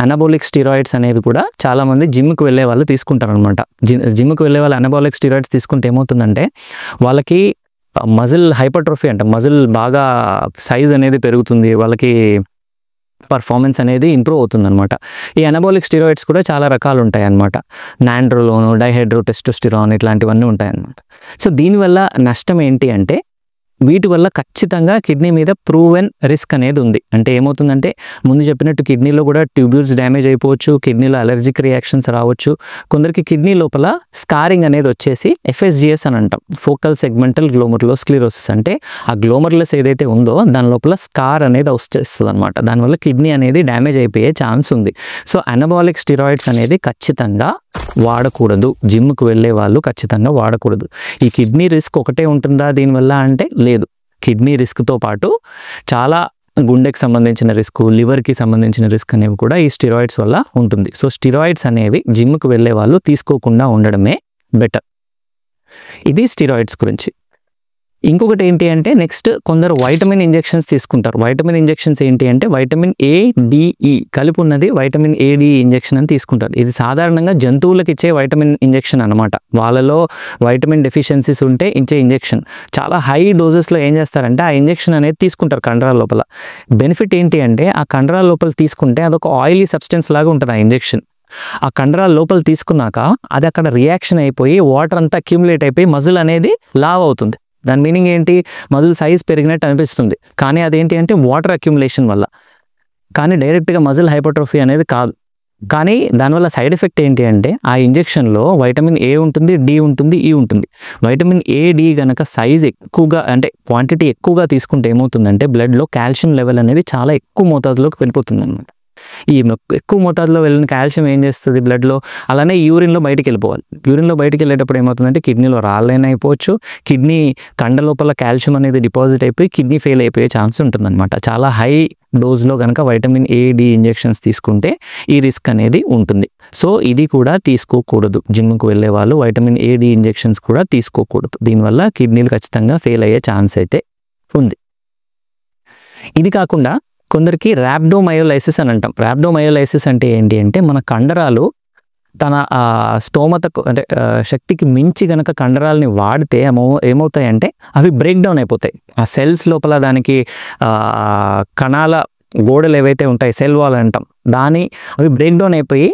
Anabolic steroids అనేవి కూడా చాలామంది జిమ్కి వెళ్ళే వాళ్ళు తీసుకుంటారనమాట. జిమ్కి వెళ్ళే వాళ్ళు అనబాలిక్ స్టిరాయిడ్స్ తీసుకుంటే ఏమవుతుందంటే వాళ్ళకి మజిల్ హైపర్ట్రోఫీ అంట, మజిల్ బాగా సైజ్ అనేది పెరుగుతుంది, వాళ్ళకి పర్ఫార్మెన్స్ అనేది ఇంప్రూవ్ అవుతుందన్నమాట. ఈ అనబాలిక్ స్టిరాయిడ్స్ కూడా చాలా రకాలు ఉంటాయి అన్నమాట. నాండ్రోలోను, డైహైడ్రోటెస్టోస్టిరాన్ ఇట్లాంటివన్నీ ఉంటాయన్నమాట. సో దీనివల్ల నష్టం ఏంటి అంటే వీటి వల్ల ఖచ్చితంగా కిడ్నీ మీద ప్రూవెన్ రిస్క్ అనేది ఉంది. అంటే ఏమవుతుందంటే ముందు చెప్పినట్టు కిడ్నీలో కూడా ట్యూబ్యూల్స్ డ్యామేజ్ అయిపోవచ్చు, కిడ్నీలో అలర్జిక్ రియాక్షన్స్ రావచ్చు, కొందరికి కిడ్నీ లోపల స్కారింగ్ అనేది వచ్చేసి FSGS అని అంటాం, ఫోకల్ సెగ్మెంటల్ గ్లోమరులోస్క్లిరోసిస్. అంటే ఆ గ్లోమర్లెస్ ఏదైతే ఉందో దాని లోపల స్కార్ అనేది వచ్చేస్తుంది అనమాట. దానివల్ల కిడ్నీ అనేది డ్యామేజ్ అయిపోయే ఛాన్స్ ఉంది. సో అనబాలిక్ స్టిరాయిడ్స్ అనేది ఖచ్చితంగా వాడకూడదు, జిమ్కి వెళ్ళే వాళ్ళు ఖచ్చితంగా వాడకూడదు. ఈ కిడ్నీ రిస్క్ ఒకటే ఉంటుందా దీనివల్ల అంటే లేదు. కిడ్నీ రిస్క్తో పాటు చాలా గుండెకి సంబంధించిన రిస్క్, లివర్కి సంబంధించిన రిస్క్ అనేవి కూడా ఈ స్టిరాయిడ్స్ వల్ల ఉంటుంది. సో స్టిరాయిడ్స్ అనేవి జిమ్కి వెళ్ళే వాళ్ళు తీసుకోకుండా ఉండడమే బెటర్. ఇది స్టిరాయిడ్స్ గురించి. ఇంకొకటి ఏంటి అంటే నెక్స్ట్ కొందరు వైటమిన్ ఇంజెక్షన్స్ తీసుకుంటారు. వైటమిన్ ఇంజెక్షన్స్ ఏంటి అంటే వైటమిన్ ADE కలిపి ఉన్నది వైటమిన్ ADE ఇంజెక్షన్ అని తీసుకుంటారు. ఇది సాధారణంగా జంతువులకు ఇచ్చే వైటమిన్ ఇంజెక్షన్ అనమాట. వాళ్ళలో వైటమిన్ డెఫిషియన్సీస్ ఉంటే ఇచ్చే ఇంజెక్షన్. చాలా హై డోసెస్లో ఏం చేస్తారంటే ఆ ఇంజెక్షన్ అనేది తీసుకుంటారు కండరాల లోపల. బెనిఫిట్ ఏంటి అంటే ఆ కండరాల లోపల తీసుకుంటే అదొక ఆయిలీ సబ్స్టెన్స్ లాగా ఉంటుంది ఆ ఇంజెక్షన్. ఆ కండరాల లోపల తీసుకున్నాక అది అక్కడ రియాక్షన్ అయిపోయి వాటర్ అంతా అక్యుములేట్ అయిపోయి మజిల్ అనేది లావ్ అవుతుంది. దాని మీనింగ్ ఏంటి, మజిల్ సైజ్ పెరిగినట్టు అనిపిస్తుంది, కానీ అదేంటి అంటే వాటర్ అక్యుములేషన్ వల్ల. కానీ డైరెక్ట్గా మజిల్ హైపర్ట్రోఫీ అనేది కాదు. కానీ దానివల్ల సైడ్ ఎఫెక్ట్ ఏంటి అంటే ఆ ఇంజెక్షన్లో వైటమిన్ A ఉంటుంది, D ఉంటుంది, E ఉంటుంది. వైటమిన్ AD కనుక సైజ్ ఎక్కువగా అంటే క్వాంటిటీ ఎక్కువగా తీసుకుంటే ఏమవుతుందంటే బ్లడ్లో కాల్షియం లెవెల్ అనేది చాలా ఎక్కువ మోతాదులోకి వెళ్ళిపోతుంది అనమాట. ఈ ఎక్కువ మోతాదులో వెళ్ళిన కాల్షియం ఏం చేస్తుంది బ్లడ్లో, అలానే యూరిన్లో బయటికి వెళ్ళిపోవాలి. యూరిన్లో బయటికి వెళ్ళేటప్పుడు ఏమవుతుందంటే కిడ్నీలో రాళ్ళైనా అయిపోవచ్చు, కిడ్నీ కండ లోపల కాల్షియం అనేది డిపాజిట్ అయిపోయి కిడ్నీ ఫెయిల్ అయిపోయే ఛాన్స్ ఉంటుందన్నమాట. చాలా హై డోస్లో కనుక వైటమిన్ AD ఇంజెక్షన్స్ తీసుకుంటే ఈ రిస్క్ అనేది ఉంటుంది. సో ఇది కూడా తీసుకోకూడదు. జిమ్కి వెళ్ళే వాళ్ళు వైటమిన్ AD ఇంజెక్షన్స్ కూడా తీసుకోకూడదు. దీనివల్ల కిడ్నీలు ఖచ్చితంగా ఫెయిల్ అయ్యే ఛాన్స్ అయితే ఉంది. ఇది కాకుండా కొందరికి ర్యాబ్డోమయోలైసిస్ అని అంటాం. ర్యాబ్డోమయోలైసిస్ అంటే ఏంటి అంటే మన కండరాలు తన స్తోమతకు అంటే శక్తికి మించి గనక కండరాలని వాడితే ఏమవుతాయంటే అవి బ్రేక్ డౌన్ అయిపోతాయి. ఆ సెల్స్ లోపల దానికి కణాల గోడలు ఏవైతే ఉంటాయి సెల్ వాల్ అంటాం, అవి బ్రేక్ డౌన్ అయిపోయి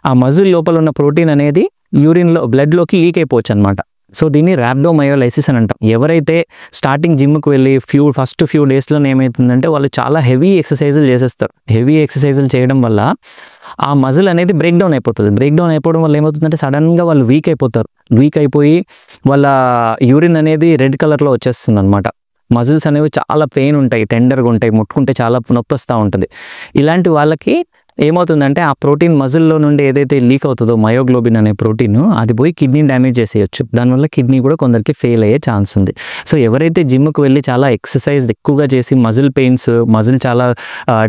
ఆ మజిల్ లోపల ఉన్న ప్రోటీన్ అనేది యూరిన్లో బ్లడ్లోకి లీక్ అయిపోవచ్చు అనమాట. సో దీన్ని ర్యాబ్డోమయోలైసిస్ అని అంటాం. ఎవరైతే స్టార్టింగ్ జిమ్కి వెళ్ళి ఫస్ట్ ఫ్యూ డేస్లో ఏమవుతుందంటే వాళ్ళు చాలా హెవీ ఎక్సర్సైజులు చేసేస్తారు. హెవీ ఎక్సర్సైజులు చేయడం వల్ల ఆ మజిల్ అనేది బ్రేక్ డౌన్ అయిపోతుంది. బ్రేక్ డౌన్ అయిపోవడం వల్ల ఏమవుతుందంటే సడన్గా వాళ్ళు వీక్ అయిపోతారు. వీక్ అయిపోయి వాళ్ళ యూరిన్ అనేది రెడ్ కలర్లో వచ్చేస్తుంది అనమాట. మజిల్స్ అనేవి చాలా పెయిన్ ఉంటాయి, టెండర్గా ఉంటాయి, ముట్టుకుంటే చాలా నొప్పి వస్తూ ఉంటుంది. ఇలాంటి వాళ్ళకి ఏమవుతుందంటే ఆ ప్రోటీన్ మజిల్లో నుండి ఏదైతే లీక్ అవుతుందో మయోగ్లోబిన్ అనే ప్రోటీన్ అది పోయి కిడ్నీ డ్యామేజ్ చేసేయచ్చు. దానివల్ల కిడ్నీ కూడా కొందరికి ఫెయిల్ అయ్యే ఛాన్స్ ఉంది. సో ఎవరైతే జిమ్కి వెళ్ళి చాలా ఎక్సర్సైజ్ ఎక్కువగా చేసి మజిల్ చాలా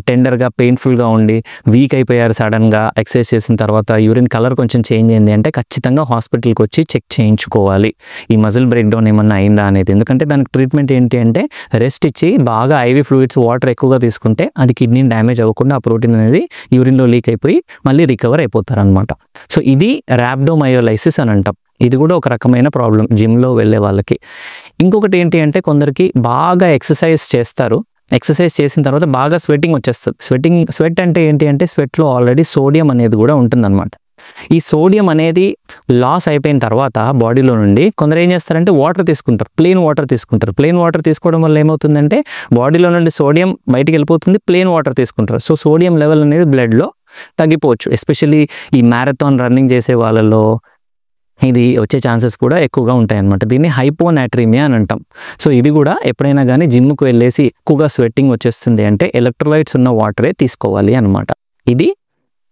టెండర్గా పెయిన్ఫుల్గా ఉండి వీక్ అయిపోయారు, సడన్గా ఎక్సర్సైజ్ చేసిన తర్వాత యూరిన్ కలర్ కొంచెం చేంజ్ అయింది అంటే ఖచ్చితంగా హాస్పిటల్కి వచ్చి చెక్ చేయించుకోవాలి ఈ మజిల్ బ్రేక్ డౌన్ ఏమన్నా అయిందా అనేది. ఎందుకంటే దానికి ట్రీట్మెంట్ ఏంటి అంటే రెస్ట్ ఇచ్చి బాగా IV ఫ్లూయిడ్స్ వాటర్ ఎక్కువగా తీసుకుంటే అది కిడ్నీ డ్యామేజ్ అవ్వకుండా ఆ ప్రోటీన్ అనేది యూరిన్లో లీక్ అయిపోయి మళ్ళీ రికవర్ అయిపోతారనమాట. సో ఇది ర్యాబ్డోమయోలైసిస్ అని అంటాం. ఇది కూడా ఒక రకమైన ప్రాబ్లం జిమ్లో వెళ్ళే వాళ్ళకి. ఇంకొకటి ఏంటి అంటే కొందరికి బాగా ఎక్సర్సైజ్ చేస్తారు, ఎక్సర్సైజ్ చేసిన తర్వాత బాగా స్వెట్టింగ్ వచ్చేస్తుంది. స్వెట్ అంటే ఏంటి అంటే స్వెట్లో ఆల్రెడీ సోడియం అనేది కూడా ఉంటుందన్నమాట. ఈ సోడియం అనేది లాస్ అయిపోయిన తర్వాత బాడీలో నుండి కొందరు ఏం చేస్తారంటే వాటర్ తీసుకుంటారు, ప్లెయిన్ వాటర్ తీసుకుంటారు. ప్లెయిన్ వాటర్ తీసుకోవడం వల్ల ఏమవుతుందంటే బాడీలో నుండి సోడియం బయటికి వెళ్ళిపోతుంది, ప్లెయిన్ వాటర్ తీసుకుంటారు. సో సోడియం లెవెల్ అనేది బ్లడ్లో తగ్గిపోవచ్చు. ఎస్పెషల్లీ ఈ మ్యారథాన్ రన్నింగ్ చేసే వాళ్ళలో ఇది వచ్చే ఛాన్సెస్ కూడా ఎక్కువగా ఉంటాయన్నమాట. దీన్ని హైపోనాట్రీమియా అని అంటాం. సో ఇది కూడా ఎప్పుడైనా కానీ జిమ్కి వెళ్ళేసి ఎక్కువగా స్వెట్టింగ్ వచ్చేస్తుంది అంటే ఎలక్ట్రోలైట్స్ ఉన్న వాటరే తీసుకోవాలి అన్నమాట. ఇది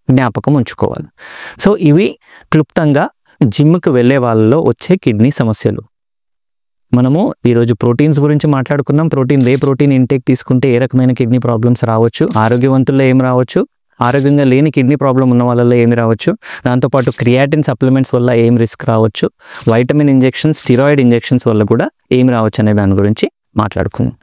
జ్ఞాపకం ఉంచుకోవాలి. సో ఇవి క్లుప్తంగా జిమ్కి వెళ్ళే వాళ్ళలో వచ్చే కిడ్నీ సమస్యలు. మనము ఈరోజు ప్రోటీన్స్ గురించి మాట్లాడుకున్నాం. వే ప్రోటీన్ ఇంటేక్ తీసుకుంటే ఏ రకమైన కిడ్నీ ప్రాబ్లమ్స్ రావచ్చు, ఆరోగ్యవంతుల్లో ఏం రావచ్చు, ఆరోగ్యంగా లేని కిడ్నీ ప్రాబ్లం ఉన్న వాళ్ళలో ఏమి రావచ్చు, దాంతోపాటు క్రియాటిన్ సప్లిమెంట్స్ వల్ల ఏం రిస్క్ రావచ్చు, వైటమిన్ ఇంజెక్షన్స్, స్టిరాయిడ్ ఇంజెక్షన్స్ వల్ల కూడా ఏమి రావచ్చు అనే దాని గురించి మాట్లాడుకుందాం.